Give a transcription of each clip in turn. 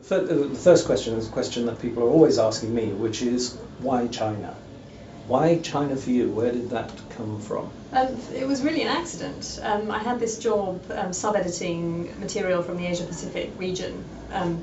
The first question is a question that people are always asking me, which is why China? Why China for you? Where did that come from? It was really an accident. I had this job sub-editing material from the Asia Pacific region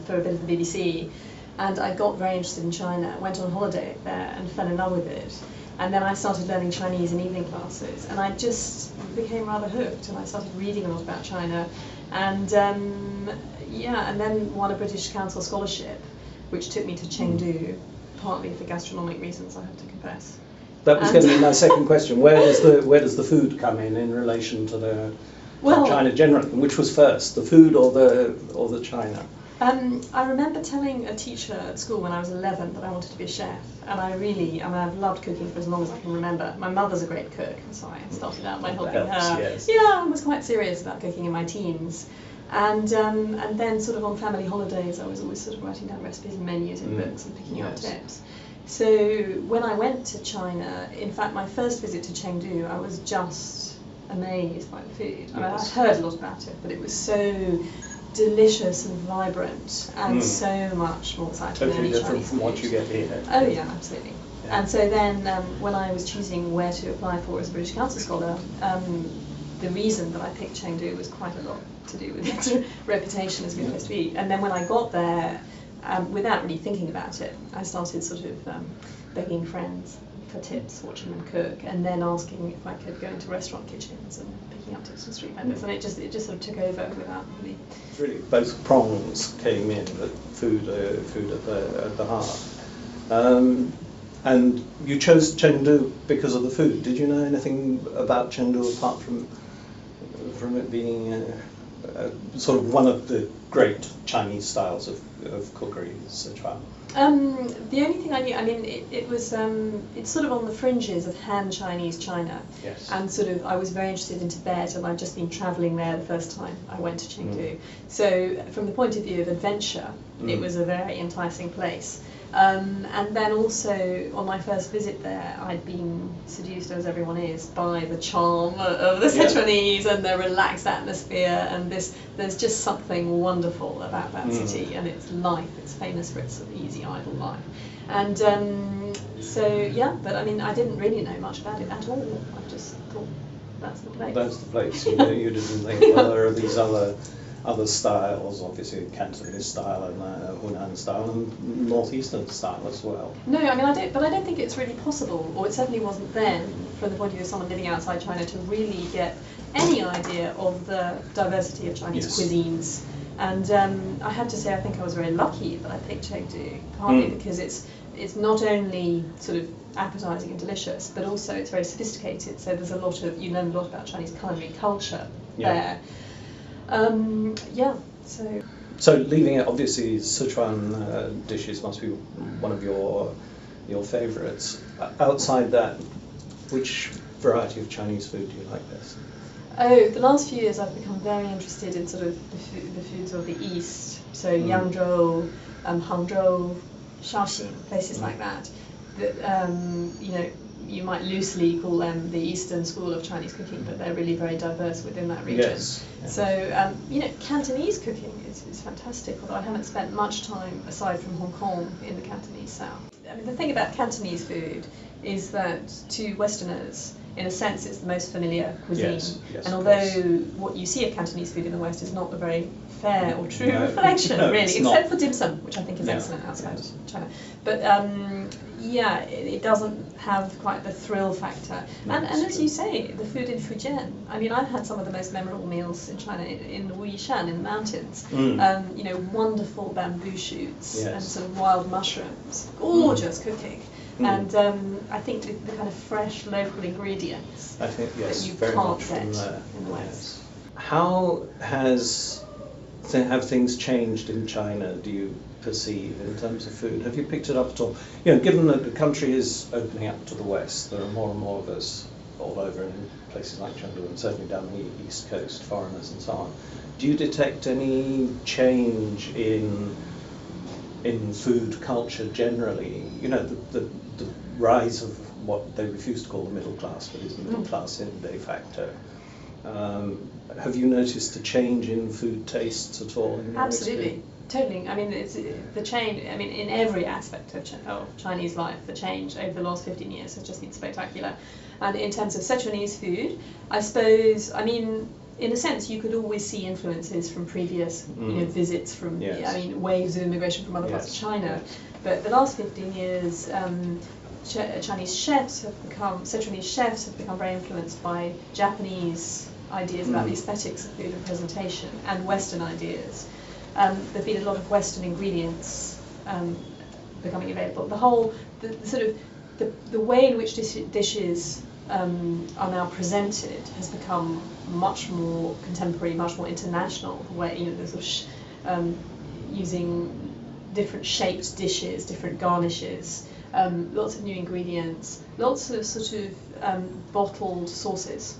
for a bit of the BBC, and I got very interested in China, went on holiday there and fell in love with it. And then I started learning Chinese in evening classes, and I just became rather hooked, and I started reading a lot about China. And and then won a British Council scholarship, which took me to Chengdu, partly for gastronomic reasons, I have to confess. That was going to be my second question. Where does the food come in relation to to China generally? Which was first, the food or the China? I remember telling a teacher at school when I was 11 that I wanted to be a chef, and I've loved cooking for as long as I can remember. My mother's a great cook, so I started out by helping her. Yes. Yeah, I was quite serious about cooking in my teens. And then sort of on family holidays, I was always sort of writing down recipes and menus in books and picking out tips. So when I went to China, in fact, my first visit to Chengdu, I was just amazed by the food. I mean, I'd heard a lot about it, but it was so delicious and vibrant and so much more exciting than any Chinese different from food. what you get here. Oh yeah, absolutely. Yeah. And so then when I was choosing where to apply for as a British Council scholar, the reason that I picked Chengdu was quite a lot to do with its reputation as a good place to eat. And then when I got there, without really thinking about it, I started sort of begging friends for tips, watching them cook, and then asking if I could go into restaurant kitchens and picking up tips from street vendors. And it just sort of took over without really. Really, both prongs came in, but food at the heart. And you chose Chengdu because of the food. Did you know anything about Chengdu apart from it being sort of one of the great Chinese styles of cookery, Sichuan? The only thing I knew, I mean, it was it's sort of on the fringes of Han Chinese China. Yes. And sort of I was very interested in Tibet, and I'd just been travelling there the first time I went to Chengdu. So from the point of view of adventure, it was a very enticing place. And then also on my first visit there, I'd been seduced, as everyone is, by the charm of the Sichuanese and the relaxed atmosphere, and there's just something wonderful about that city and its life. It's famous for its sort of easy, idle life. And but I mean, I didn't really know much about it at all. I just thought, that's the place. That's the place. You didn't think, well, there are these other styles, obviously Cantonese style and Hunan style and northeastern style as well. No, I mean I don't think it's really possible, or it certainly wasn't then, from the point of view of someone living outside China, to really get any idea of the diversity of Chinese cuisines. And I have to say, I think I was very lucky that I picked Chengdu, partly because it's not only sort of appetizing and delicious, but also it's very sophisticated. So there's you learn a lot about Chinese culinary culture there. So leaving it, obviously Sichuan dishes must be one of your favourites. Outside that, which variety of Chinese food do you like best? Oh, the last few years I've become very interested in sort of the foods of the East. So Yangzhou, Hangzhou, Shaoxing, places like that. That you might loosely call them the Eastern School of Chinese cooking, but they're really very diverse within that region. Yes. So, Cantonese cooking is fantastic, although I haven't spent much time, aside from Hong Kong, in the Cantonese South. I mean, the thing about Cantonese food is that to Westerners, in a sense, it's the most familiar cuisine. Yes, and although what you see of Cantonese food in the West is not a very fair or true reflection, really, except for dim sum, which I think is excellent outside China. But it doesn't have quite the thrill factor. And as you say, the food in Fujian, I mean, I've had some of the most memorable meals in China in Wuyishan, in the mountains. Wonderful bamboo shoots and sort of wild mushrooms, gorgeous cooking. And I think the kind of fresh local ingredients that you can't get in the West. How have things changed in China, do you perceive, in terms of food? Have you picked it up at all? Given that the country is opening up to the West, there are more and more of us all over in places like Chengdu and certainly down the East Coast, foreigners and so on. Do you detect any change in food culture generally? The rise of what they refuse to call the middle class, but is the middle class in de facto. Have you noticed a change in food tastes at all? In your Absolutely. Totally. I mean, it's the change. I mean, in every aspect of Chinese life, the change over the last 15 years has just been spectacular. And in terms of Sichuanese food, I suppose, I mean, in a sense, you could always see influences from previous, visits from, I mean, waves of immigration from other parts of China. But the last 15 years, Sichuanese chefs have become very influenced by Japanese ideas about the aesthetics of food and presentation, and Western ideas. There've been a lot of Western ingredients becoming available. The way in which dishes are now presented has become much more contemporary, much more international. The way, the sort of using different shaped dishes, different garnishes, lots of new ingredients, lots of sort of bottled sauces.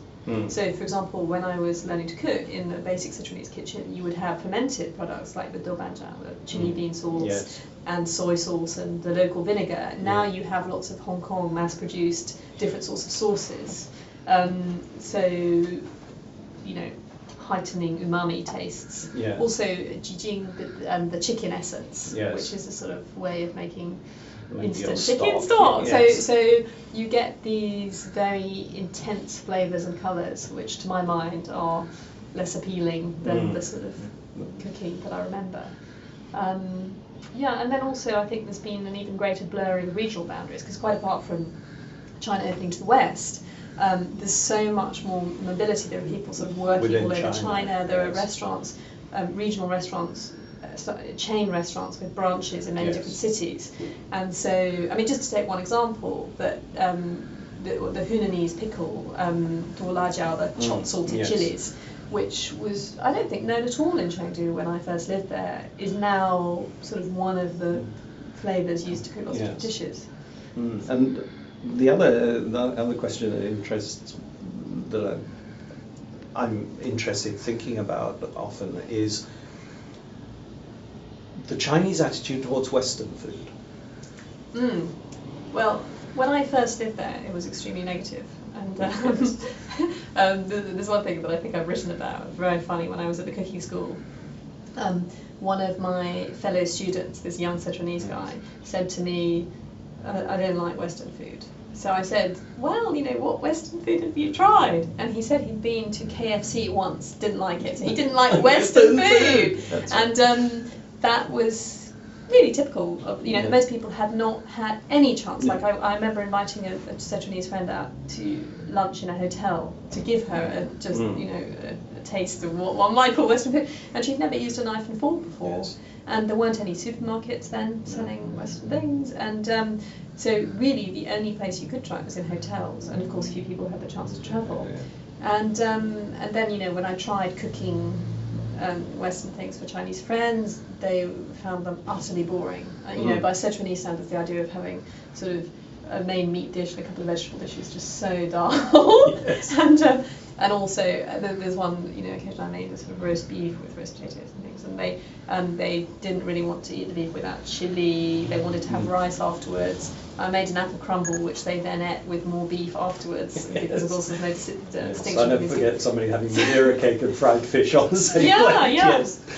So, for example, when I was learning to cook in the basic Sichuanese kitchen, you would have fermented products like the doubanjiang, the chili bean sauce, and soy sauce and the local vinegar. Now you have lots of Hong Kong mass-produced different sorts of sauces. Heightening umami tastes. Also, jijing, the chicken essence, which is a sort of way of making instant chicken stock. So you get these very intense flavours and colours, which to my mind are less appealing than the sort of cooking that I remember. And then also I think there's been an even greater blurring of regional boundaries, because quite apart from China opening to the West, there's so much more mobility. There are people sort of working all over China. There are restaurants, regional restaurants, chain restaurants with branches in many different cities. And so, I mean, just to take one example, that the Hunanese pickle, duolajiao, the chopped salted chilies, which was, I don't think, known at all in Chengdu when I first lived there, is now sort of one of the flavours used to cook lots of dishes. And the other question that I'm interested thinking about often is the Chinese attitude towards Western food. Well, when I first lived there, it was extremely negative. And there's one thing that I think I've written about, very funny, when I was at the cooking school. One of my fellow students, this young Sichuanese guy, said to me, I don't like Western food. So I said, well, what Western food have you tried? And he said he'd been to KFC once, didn't like it. So he didn't like Western food. And that was really typical of, that most people had not had any chance. Like I remember inviting a Sichuanese friend out to lunch in a hotel to give her a taste of what one might call Western food, and she'd never used a knife and fork before. And there weren't any supermarkets then selling Western things, and so really the only place you could try it was in hotels, and of course few people had the chance to travel. And then when I tried cooking Western things for Chinese friends, they found them utterly boring. By Sichuanese standards, the idea of having sort of a main meat dish and a couple of vegetable dishes just so dull. And also there's one occasion I made a sort of roast beef with roast potatoes and things, and they didn't really want to eat the beef without chili. They wanted to have rice afterwards. I made an apple crumble, which they then ate with more beef afterwards, because of course there's no distinction. I never forget somebody having Madeira cake and fried fish on the same plate.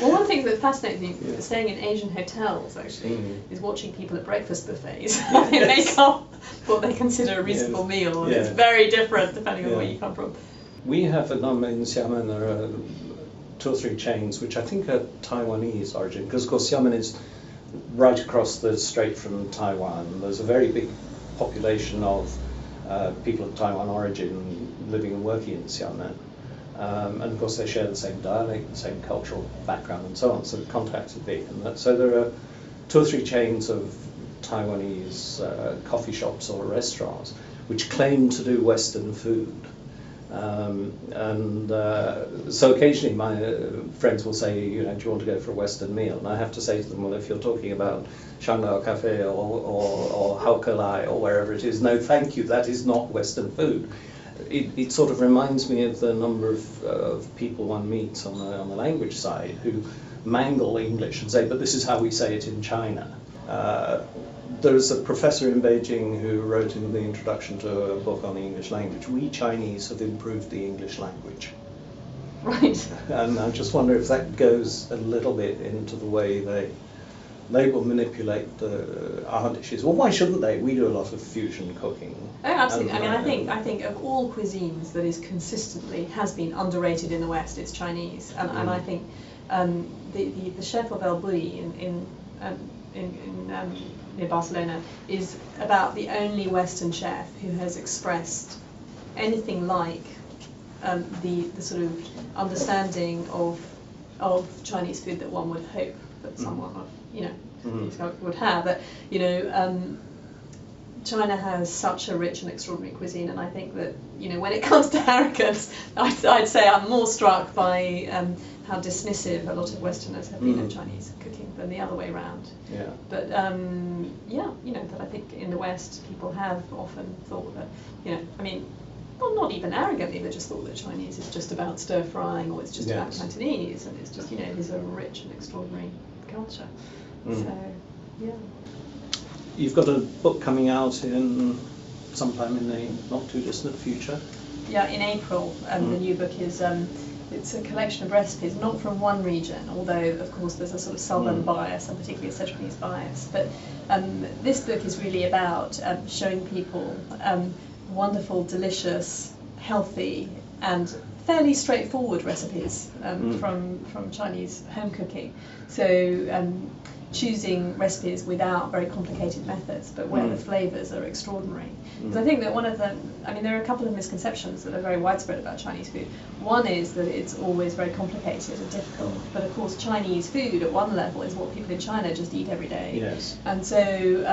Well, one thing that fascinates me, staying in Asian hotels actually, is watching people at breakfast buffets. They make up what they consider a reasonable meal, and it's very different depending on where you come from. We have in Xiamen, there are 2 or 3 chains which I think are Taiwanese origin, because of course Xiamen is right across the strait from Taiwan. There's a very big population of people of Taiwan origin living and working in Xiamen. And of course they share the same dialect, the same cultural background and so on, so the contacts are big. And so there are 2 or 3 chains of Taiwanese coffee shops or restaurants which claim to do Western food. So occasionally my friends will say, do you want to go for a Western meal? And I have to say to them, well, if you're talking about Shanghai Cafe or Haukelai or wherever it is, no thank you, that is not Western food. It sort of reminds me of the number of people one meets on the language side who mangle English and say, but this is how we say it in China. There's a professor in Beijing who wrote in the introduction to a book on the English language, we Chinese have improved the English language. Right. And I just wonder if that goes a little bit into the way they will manipulate our dishes. Well, why shouldn't they? We do a lot of fusion cooking. Oh, absolutely. And, I mean, I think of all cuisines that is consistently has been underrated in the West, it's Chinese, and I think the chef of El Bulli in near Barcelona is about the only Western chef who has expressed anything like the sort of understanding of Chinese food that one would hope that someone of would have. That China has such a rich and extraordinary cuisine, and I think that when it comes to arrogance, I'd say I'm more struck by how dismissive a lot of Westerners have been of Chinese cooking than the other way around. Yeah. But that I think in the West people have often thought that well, not even arrogantly, they just thought that Chinese is just about stir frying, or it's just about Cantonese, and it's just it is a rich and extraordinary culture. So yeah. You've got a book coming out in sometime in the not too distant future. Yeah, in April, the new book is it's a collection of recipes, not from one region, although of course there's a sort of southern bias and particularly a Sichuanese bias. But this book is really about showing people wonderful, delicious, healthy, and fairly straightforward recipes from Chinese home cooking. So choosing recipes without very complicated methods, but where the flavours are extraordinary. Because I think that there are a couple of misconceptions that are very widespread about Chinese food. One is that it's always very complicated and difficult, but of course Chinese food at one level is what people in China just eat every day. Yes. And so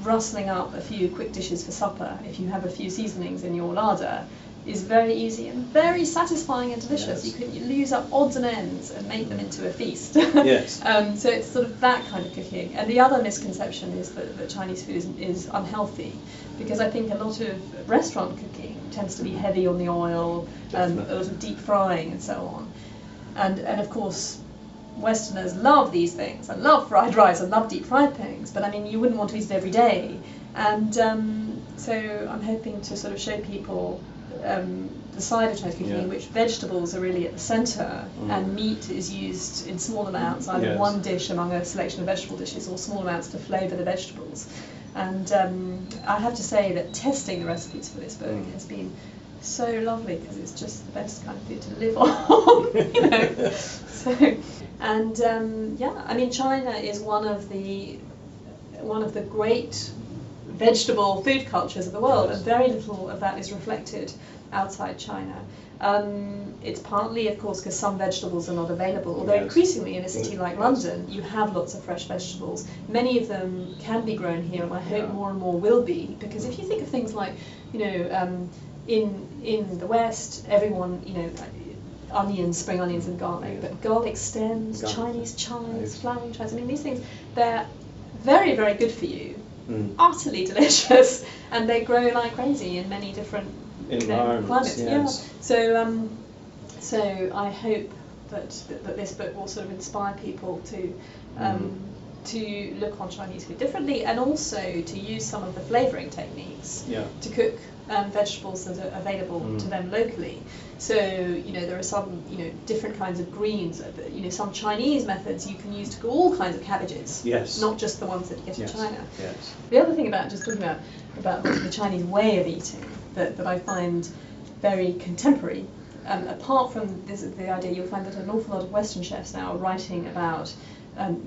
rustling up a few quick dishes for supper, if you have a few seasonings in your larder, is very easy and very satisfying and delicious. Yes. You use up odds and ends and make them into a feast. Yes. So it's sort of that kind of cooking. And the other misconception is that Chinese food is unhealthy, because I think a lot of restaurant cooking tends to be heavy on the oil, a lot of deep frying and so on. And of course, Westerners love these things and love fried rice and love deep fried things, but you wouldn't want to eat it every day. And so I'm hoping to sort of show people the side of Chinese cooking in which vegetables are really at the centre and meat is used in small amounts, either one dish among a selection of vegetable dishes or small amounts to flavour the vegetables. And I have to say that testing the recipes for this book has been so lovely, because it's just the best kind of food to live on, So, and China is one of the great vegetable food cultures of the world, and very little of that is reflected outside China. It's partly, of course, because some vegetables are not available, although increasingly in a city like London you have lots of fresh vegetables. Many of them can be grown here, and I hope more and more will be, because if you think of things like, in the West, everyone, onions, spring onions and garlic, but garlic stems, Chinese chives, flowering chives, these things, they're very, very good for you. Utterly delicious, and they grow like crazy in many different climates. Yes. Yeah. So I hope that this book will sort of inspire people to look on Chinese food differently, and also to use some of the flavouring techniques to cook vegetables that are available to them locally. So there are some different kinds of greens. Some Chinese methods you can use to cook all kinds of cabbages. Yes. Not just the ones that you get in China. Yes. The other thing about just talking about the Chinese way of eating that I find very contemporary, apart from the idea, you'll find that an awful lot of Western chefs now are writing about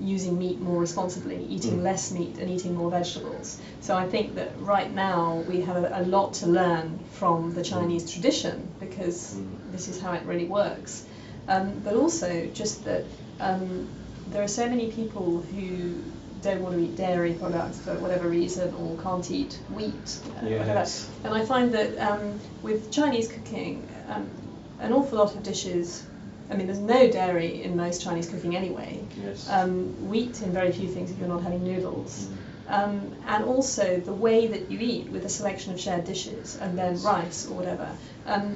using meat more responsibly, eating less meat and eating more vegetables. So I think that right now we have a lot to learn from the Chinese tradition, because this is how it really works. But also just that there are so many people who don't want to eat dairy products for whatever reason, or can't eat wheat, whatever. And I find that with Chinese cooking, an awful lot of dishes, there's no dairy in most Chinese cooking anyway. Yes. Wheat in very few things if you're not having noodles. And also the way that you eat, with a selection of shared dishes and then rice or whatever,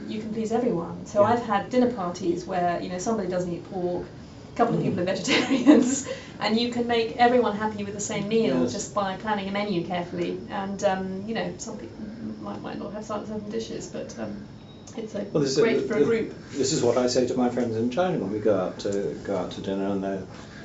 you can please everyone. So I've had dinner parties where somebody doesn't eat pork, a couple of people are vegetarians, and you can make everyone happy with the same meal just by planning a menu carefully. And some people might not have certain dishes, but It's like Well, this great is, for a group. This is what I say to my friends in China when we go out to dinner and they're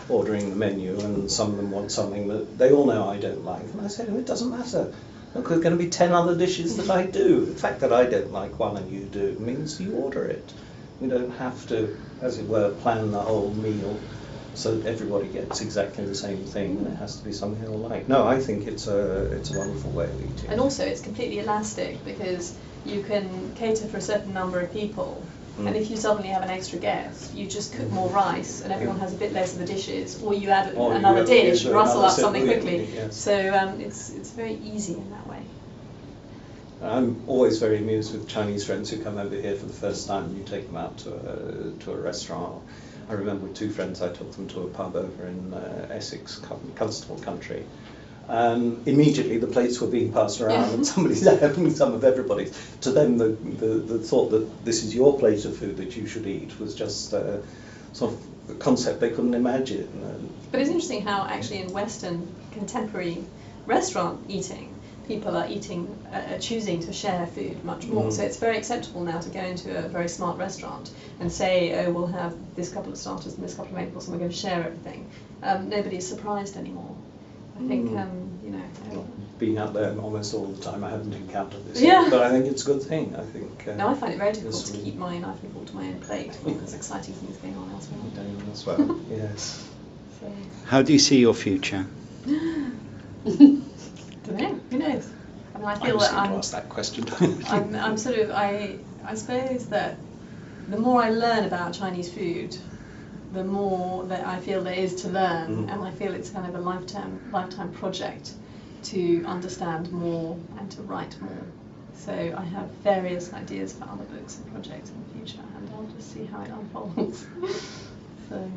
ordering the menu, and some of them want something that they all know I don't like, and I say to them, it doesn't matter. Look, there's going to be 10 other dishes that I do. The fact that I don't like one and you do means you order it. We don't have to, as it were, plan the whole meal so that everybody gets exactly the same thing, and it has to be something they all like. No, I think it's a wonderful way of eating. And also it's completely elastic, because you can cater for a certain number of people, and if you suddenly have an extra guest, you just cook more rice and everyone has a bit less of the dishes, or you add another dish, rustle up something quickly. Yes. So it's very easy in that way. I'm always very amused with Chinese friends who come over here for the first time and you take them out to a restaurant. I remember with two friends, I took them to a pub over in Essex, Constable country. Immediately the plates were being passed around and somebody's having some of everybody's. To them, the thought that this is your plate of food that you should eat was just sort of a concept they couldn't imagine. But it's interesting how actually in Western contemporary restaurant eating, people are choosing to share food much more. So it's very acceptable now to go into a very smart restaurant and say, oh, we'll have this couple of starters and this couple of main course and we're going to share everything. Nobody's surprised anymore. I think, being out there almost all the time, I haven't encountered this yet, but I think it's a good thing. I think. No, I find it very difficult to keep my knife and fork to my own plate when there's exciting things going on elsewhere. As well, yes. So. How do you see your future? Don't know. Who knows? I mean, I feel that I'm ask that question. I'm sort of. I suppose that the more I learn about Chinese food, the more that I feel there is to learn, and I feel it's kind of a lifetime project to understand more and to write more. So I have various ideas for other books and projects in the future, and I'll just see how it unfolds. So.